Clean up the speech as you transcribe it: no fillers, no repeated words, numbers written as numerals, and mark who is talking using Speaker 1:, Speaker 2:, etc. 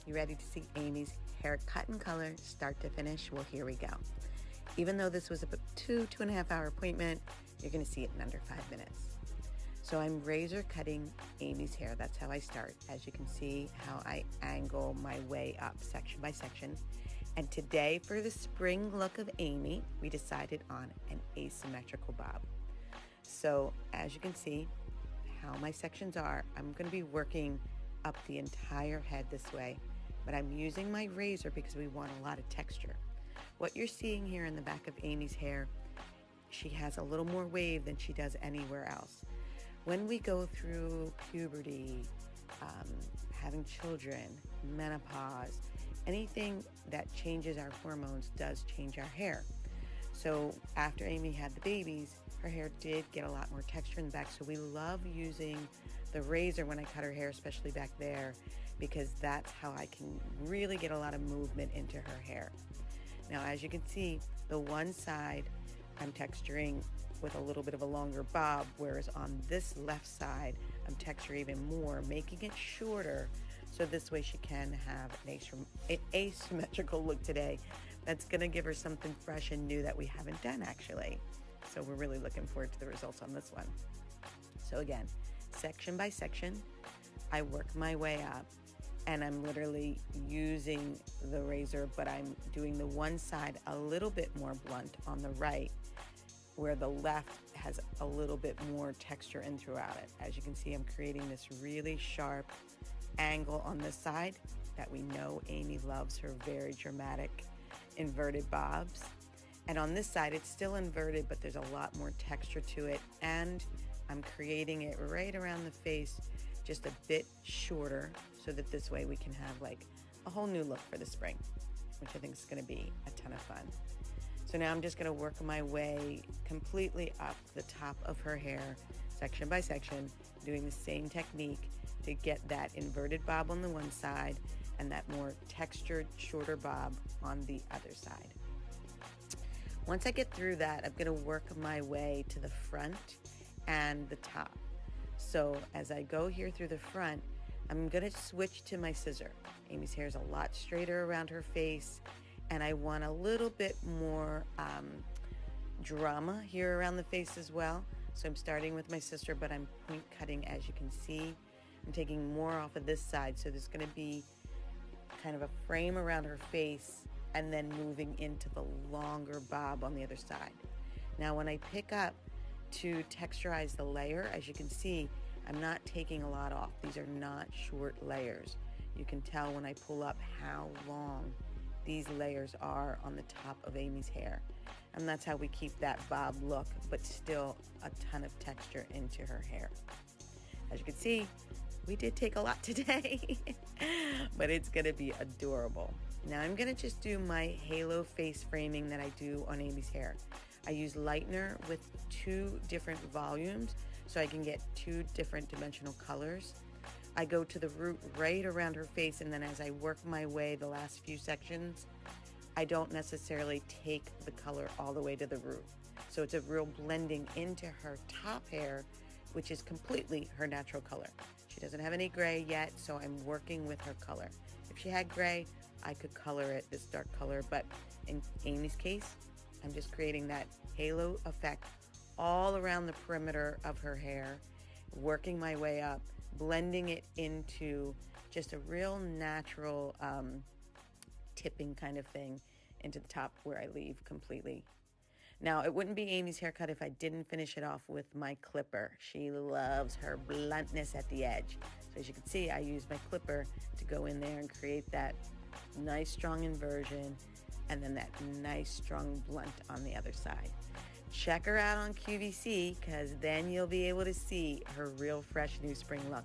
Speaker 1: You ready to see Amy's hair cut and color start to finish? Well, here we go. Even though this was a 2.5 hour appointment, you're going to see it in under 5 minutes. So I'm razor cutting Amy's hair. That's how I start. As you can see how I angle my way up section by section. And today for the spring look of Amy, we decided on an asymmetrical bob. So as you can see how my sections are, I'm going to be working up the entire head this way, but I'm using my razor because we want a lot of texture. What you're seeing here in the back of Amy's hair, she has a little more wave than she does anywhere else. When we go through puberty, having children, menopause, anything that changes our hormones does change our hair. So after Amy had the babies, her hair did get a lot more texture in the back. So we love using the razor when I cut her hair, especially back there, because that's how I can really get a lot of movement into her hair. Now, as you can see, the one side I'm texturing with a little bit of a longer bob, whereas on this left side, I'm texturing even more, making it shorter, so this way she can have an asymmetrical look today. That's gonna give her something fresh and new that we haven't done actually. So we're really looking forward to the results on this one. So again, section by section, I work my way up, and I'm literally using the razor, but I'm doing the one side a little bit more blunt on the right, where the left has a little bit more texture in throughout it. As you can see, I'm creating this really sharp angle on this side that we know Amy loves, her very dramatic inverted bobs. And on this side, it's still inverted, but there's a lot more texture to it. And I'm creating it right around the face, just a bit shorter, so that this way we can have like a whole new look for the spring, which I think is gonna be a ton of fun. So now I'm just gonna work my way completely up the top of her hair, section by section, doing the same technique to get that inverted bob on the one side and that more textured, shorter bob on the other side. Once I get through that, I'm gonna work my way to the front and the top. So as I go here through the front, I'm gonna switch to my scissor. Amy's hair is a lot straighter around her face, and I want a little bit more drama here around the face as well. So I'm starting with my scissor, but I'm point cutting, as you can see. I'm taking more off of this side, so there's gonna be kind of a frame around her face and then moving into the longer bob on the other side. Now when I pick up to texturize the layer, as you can see, I'm not taking a lot off. These are not short layers. You can tell when I pull up how long these layers are on the top of Amy's hair. And that's how we keep that bob look, but still a ton of texture into her hair. As you can see, we did take a lot today, but it's gonna be adorable. Now I'm gonna just do my halo face framing that I do on Amy's hair. I use lightener with 2 different volumes so I can get 2 different dimensional colors. I go to the root right around her face, and then as I work my way the last few sections, I don't necessarily take the color all the way to the root. So it's a real blending into her top hair, which is completely her natural color. She doesn't have any gray yet, so I'm working with her color. If she had gray, I could color it this dark color, but in Amy's case, I'm just creating that halo effect all around the perimeter of her hair, working my way up, blending it into just a real natural tipping kind of thing into the top where I leave completely. Now, it wouldn't be Amy's haircut if I didn't finish it off with my clipper. She loves her bluntness at the edge. So as you can see, I use my clipper to go in there and create that nice strong inversion and then that nice strong blunt on the other side. Check her out on QVC, because then you'll be able to see her real fresh new spring look.